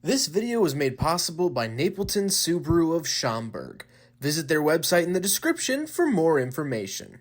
This video was made possible by Napleton Subaru of Schaumburg. Visit their website in the description for more information.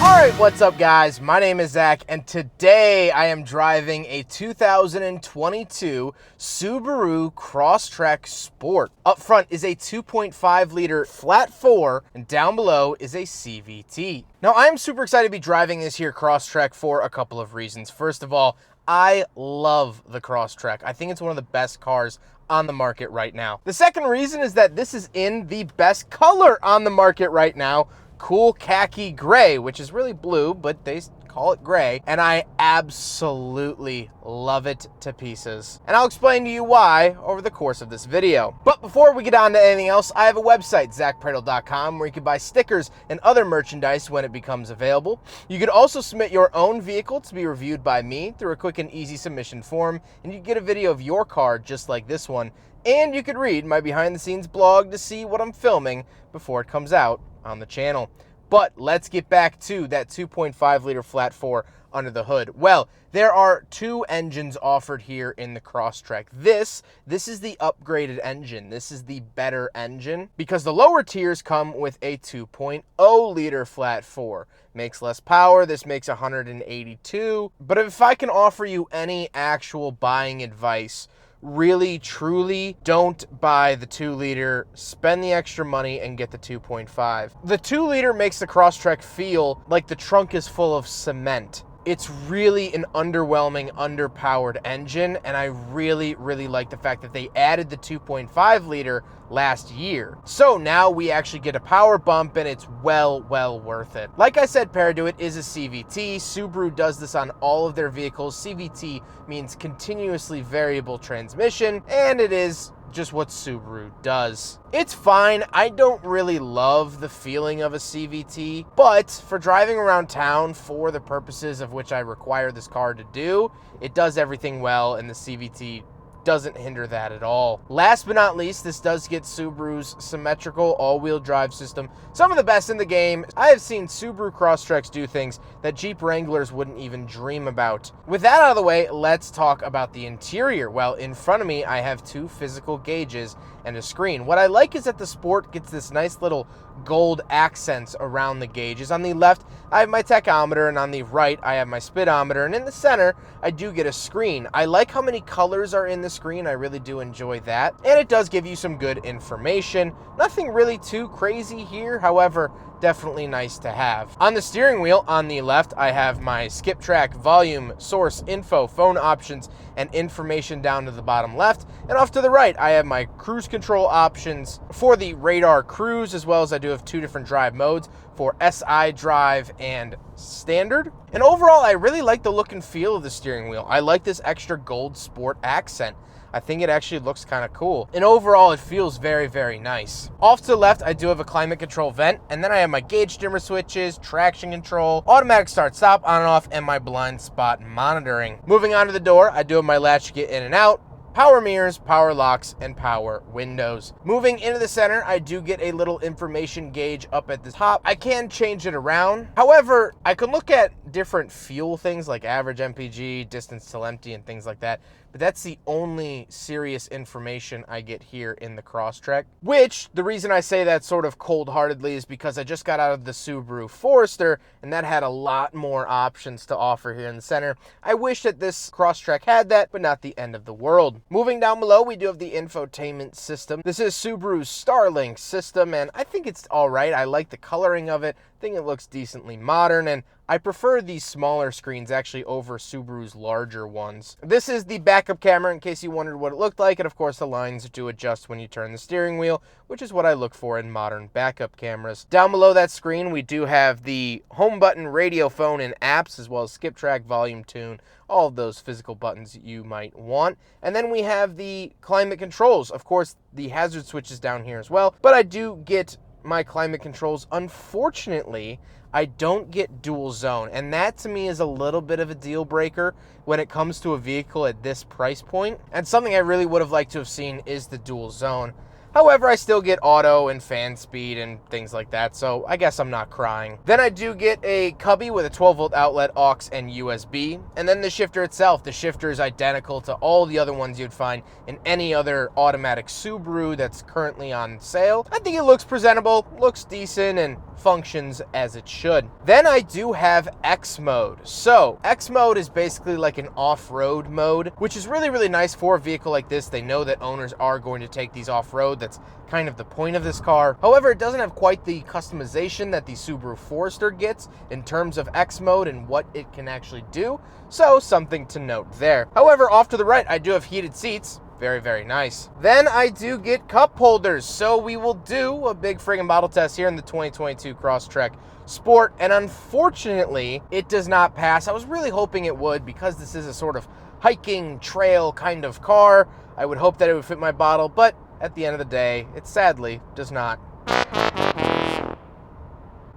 Alright, what's up guys? My name is Zach, and today I am driving a 2022 Subaru Crosstrek Sport. Up front is a 2.5 liter flat 4, and down below is a CVT. Now I'm super excited to be driving this here Crosstrek for a couple of reasons. First of all, I love the Crosstrek. I think it's one of the best cars on the market right now. The second reason is that this is in the best color on the market right now, cool khaki gray, which is really blue, but they call it gray, and I absolutely love it to pieces. And I'll explain to you why over the course of this video. But before we get on to anything else, I have a website, zackpradel.com, where you can buy stickers and other merchandise when it becomes available. You could also submit your own vehicle to be reviewed by me through a quick and easy submission form, and you get a video of your car just like this one. And you could read my behind the scenes blog to see what I'm filming before it comes out on the channel. But let's get back to that 2.5 liter flat 4 under the hood. Well, there are two engines offered here in the Crosstrek. This is the upgraded engine. This is the better engine because the lower tiers come with a 2.0 liter flat 4. Makes less power. This makes 182. But if I can offer you any actual buying advice, really, truly, don't buy the 2 liter, spend the extra money and get the 2.5. The 2 liter makes the Crosstrek feel like the trunk is full of cement. It's really an underwhelming, underpowered engine, and I really like the fact that they added the 2.5 liter last year. So now we actually get a power bump, and it's well worth it. Like I said, Paraduit is a CVT. Subaru does this on all of their vehicles. CVT means continuously variable transmission, and it is just what Subaru does. It's fine. I don't really love the feeling of a CVT, but for driving around town for the purposes of which I require this car to do, it does everything well, and the CVT doesn't hinder that at all. Last but not least, this does get Subaru's symmetrical all-wheel drive system, some of the best in the game. I have seen Subaru Crosstreks do things that Jeep Wranglers wouldn't even dream about. With that out of the way, let's talk about the interior. Well, in front of me, I have two physical gauges and a screen. What I like is that the Sport gets this nice little gold accents around the gauges. On the left, I have my tachometer, and on the right, I have my speedometer, and in the center, I do get a screen. I like how many colors are in the screen. I really do enjoy that, and it does give you some good information. Nothing really too crazy here, however, definitely nice to have. On the steering wheel, on the left, I have my skip track, volume, source, info, phone options, and information down to the bottom left. And off to the right, I have my cruise control options for the radar cruise, as well as I do have two different drive modes for SI drive and standard. And overall, I really like the look and feel of the steering wheel. I like this extra gold Sport accent. I think it actually looks kind of cool. And overall, it feels very nice. Off to the left, I do have a climate control vent, and then I have my gauge dimmer switches, traction control, automatic start stop on and off, and my blind spot monitoring. Moving on to the door, I do have my latch to get in and out, power mirrors, power locks, and power windows. Moving into the center, I do get a little information gauge up at the top. I can change it around. However, I can look at different fuel things like average MPG, distance till empty, and things like that. But that's the only serious information I get here in the Crosstrek, which the reason I say that sort of cold-heartedly is because I just got out of the Subaru Forester, and that had a lot more options to offer here in the center. I wish that this Crosstrek had that, but not the end of the world. Moving down below, we do have the infotainment system. This is Subaru's Starlink system, and I think it's all right. I like the coloring of it. I think it looks decently modern, and I prefer these smaller screens actually over Subaru's larger ones. This is the backup camera in case you wondered what it looked like, and of course the lines do adjust when you turn the steering wheel, which is what I look for in modern backup cameras. Down below that screen, we do have the home button, radio, phone, and apps, as well as skip track, volume, tune, all of those physical buttons you might want. And then we have the climate controls. Of course, the hazard switch is down here as well, but I do get my climate controls. Unfortunately, I don't get dual zone, and that to me is a little bit of a deal breaker when it comes to a vehicle at this price point, and something I really would have liked to have seen is the dual zone. However, I still get auto and fan speed and things like that, so I guess I'm not crying. Then I do get a cubby with a 12-volt outlet, aux, and USB. And then the shifter itself. The shifter is identical to all the other ones you'd find in any other automatic Subaru that's currently on sale. I think it looks presentable, looks decent, and functions as it should. Then I do have X mode. So X mode is basically like an off-road mode, which is really, really nice for a vehicle like this. They know that owners are going to take these off-road. That's kind of the point of this car. However, it doesn't have quite the customization that the Subaru Forester gets in terms of X mode and what it can actually do. So something to note there. However, off to the right, I do have heated seats. Very, very nice. Then I do get cup holders. So we will do a big friggin' bottle test here in the 2022 Crosstrek Sport. And unfortunately, it does not pass. I was really hoping it would because this is a sort of hiking trail kind of car. I would hope that it would fit my bottle, but at the end of the day, it sadly does not.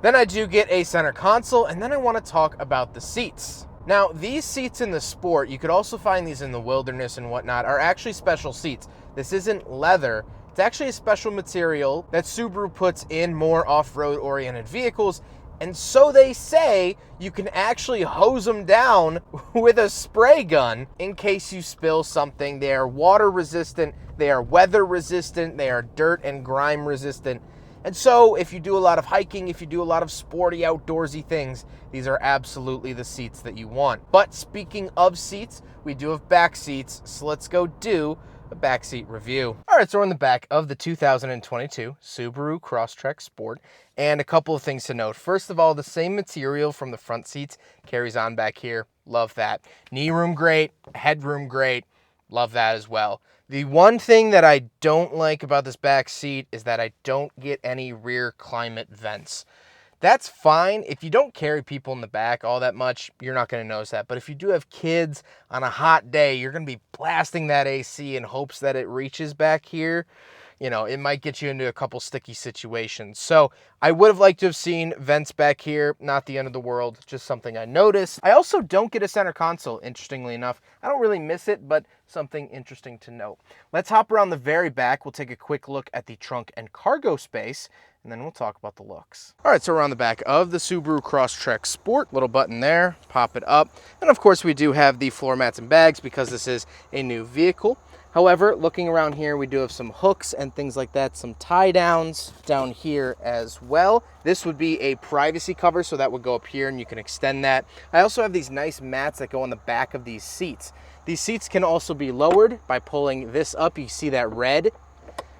Then I do get a center console, and then I want to talk about the seats. Now, these seats in the Sport, you could also find these in the Wilderness and whatnot, are actually special seats. This isn't leather. It's actually a special material that Subaru puts in more off-road oriented vehicles. And so they say you can actually hose them down with a spray gun in case you spill something. They are water resistant, they are weather resistant, they are dirt and grime resistant. And so if you do a lot of hiking, if you do a lot of sporty outdoorsy things, these are absolutely the seats that you want. But speaking of seats, we do have back seats, so let's go do a backseat review. All right, so we're in the back of the 2022 Subaru Crosstrek Sport, and a couple of things to note. First of all, the same material from the front seats carries on back here. Love that. Knee room great, headroom great. Love that as well. The one thing that I don't like about this back seat is that I don't get any rear climate vents. That's fine. If you don't carry people in the back all that much, you're not going to notice that. But if you do have kids on a hot day, you're going to be blasting that AC in hopes that it reaches back here. You know, it might get you into a couple sticky situations. So I would have liked to have seen vents back here. Not the end of the world, just something I noticed. I also don't get a center console, interestingly enough. I don't really miss it, but something interesting to note. Let's hop around the very back. We'll take a quick look at the trunk and cargo space, and then we'll talk about the looks. All right, so we're on the back of the Subaru Crosstrek Sport. Little button there, pop it up. And of course, we do have the floor mats and bags because this is a new vehicle. However, looking around here, we do have some hooks and things like that, some tie downs down here as well. This would be a privacy cover, so that would go up here and you can extend that. I also have these nice mats that go on the back of these seats. These seats can also be lowered by pulling this up. You see that red?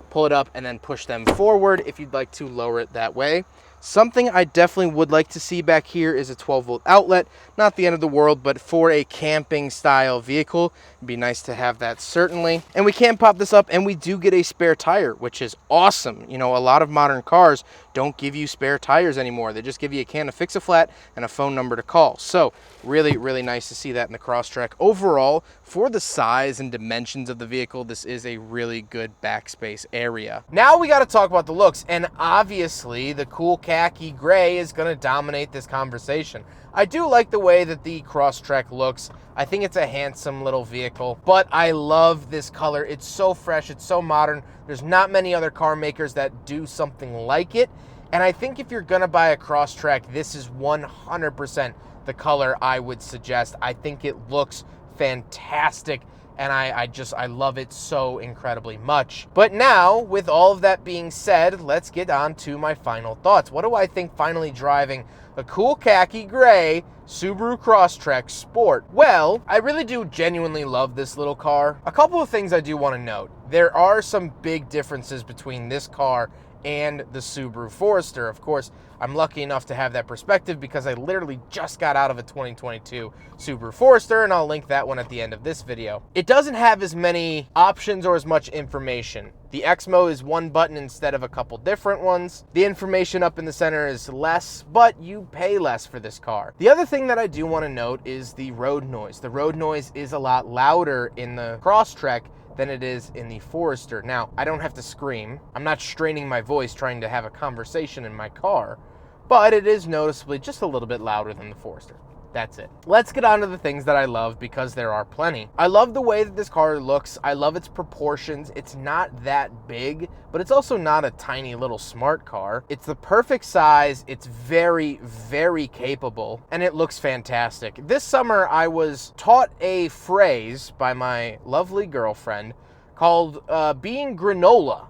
Pull it up and then push them forward if you'd like to lower it that way. Something I definitely would like to see back here is a 12-volt outlet. Not the end of the world, but for a camping style vehicle, it'd be nice to have that certainly. And we can pop this up and we do get a spare tire, which is awesome. You know, a lot of modern cars don't give you spare tires anymore. They just give you a can of Fix-A-Flat and a phone number to call. So really, really nice to see that in the Crosstrek. Overall, for the size and dimensions of the vehicle, this is a really good backspace area. Now we got to talk about the looks, and obviously the cool khaki gray is going to dominate this conversation. I do like the way that the Crosstrek looks. I think it's a handsome little vehicle, but I love this color. It's so fresh, it's so modern. There's not many other car makers that do something like it, and I think if you're going to buy a Crosstrek, this is 100% the color I would suggest. I think it looks fantastic, and I love it so incredibly much. But now, with all of that being said, let's get on to my final thoughts. What do I think finally driving a cool khaki gray Subaru Crosstrek Sport? Well, I really do genuinely love this little car. A couple of things I do want to note. There are some big differences between this car and the Subaru Forester. Of course, I'm lucky enough to have that perspective because I literally just got out of a 2022 Subaru Forester, and I'll link that one at the end of this video. It doesn't have as many options or as much information. The X mode is one button instead of a couple different ones. The information up in the center is less, but you pay less for this car. The other thing that I do want to note is the road noise. The road noise is a lot louder in the Crosstrek than it is in the Forester. Now, I don't have to scream. I'm not straining my voice trying to have a conversation in my car, but it is noticeably just a little bit louder than the Forester. That's it. Let's get on to the things that I love, because there are plenty. I love the way that this car looks. I love its proportions. It's not that big, but it's also not a tiny little smart car. It's the perfect size. It's very, very capable, and it looks fantastic. This summer, I was taught a phrase by my lovely girlfriend called being granola.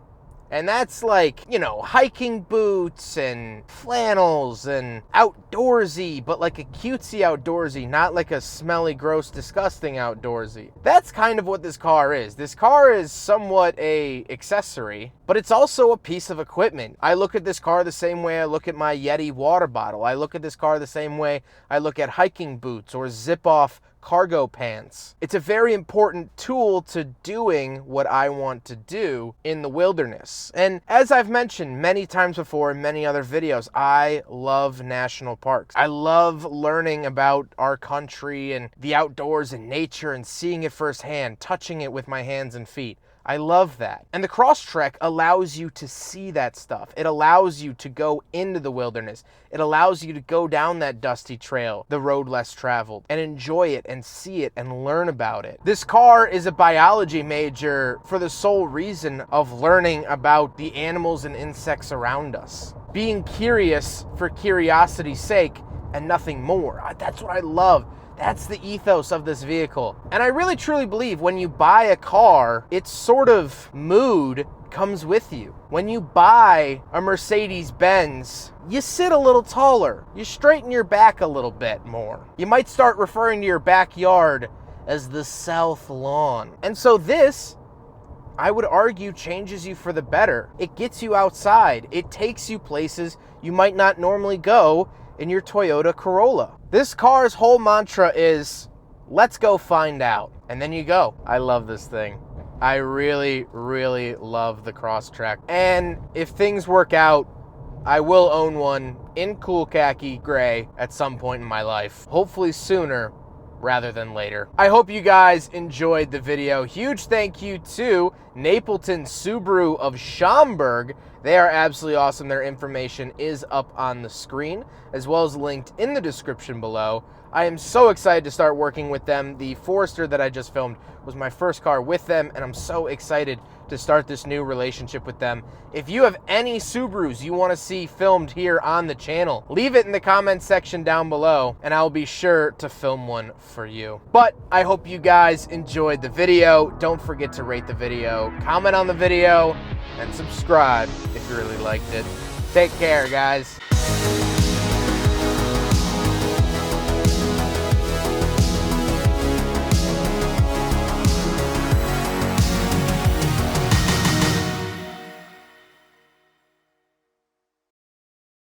And that's like, you know, hiking boots and flannels and outdoorsy, but like a cutesy outdoorsy, not like a smelly, gross, disgusting outdoorsy. That's kind of what this car is. This car is somewhat a accessory, but it's also a piece of equipment. I look at this car the same way I look at my Yeti water bottle. I look at this car the same way I look at hiking boots or zip-off cargo pants. It's a very important tool to doing what I want to do in the wilderness. And as I've mentioned many times before in many other videos, I love national parks. I love learning about our country and the outdoors and nature and seeing it firsthand, touching it with my hands and feet. I love that. And the Crosstrek allows you to see that stuff. It allows you to go into the wilderness. It allows you to go down that dusty trail, the road less traveled, and enjoy it and see it and learn about it. This car is a biology major for the sole reason of learning about the animals and insects around us. Being curious for curiosity's sake and nothing more. That's what I love. That's the ethos of this vehicle. And I really truly believe when you buy a car, its sort of mood comes with you. When you buy a Mercedes-Benz, you sit a little taller. You straighten your back a little bit more. You might start referring to your backyard as the South Lawn. And so this, I would argue, changes you for the better. It gets you outside. It takes you places you might not normally go in your Toyota Corolla. This car's whole mantra is, let's go find out. And then you go. I love this thing. I really, really love the Crosstrek. And if things work out, I will own one in cool khaki gray at some point in my life. Hopefully sooner rather than later. I hope you guys enjoyed the video. Huge thank you to Napleton Subaru of Schaumburg. They are absolutely awesome. Their information is up on the screen, as well as linked in the description below. I am so excited to start working with them. The Forester that I just filmed was my first car with them, and I'm so excited to start this new relationship with them. If you have any Subarus you want to see filmed here on the channel, leave it in the comments section down below, and I'll be sure to film one for you. But I hope you guys enjoyed the video. Don't forget to rate the video, comment on the video, and subscribe if you really liked it. Take care, guys.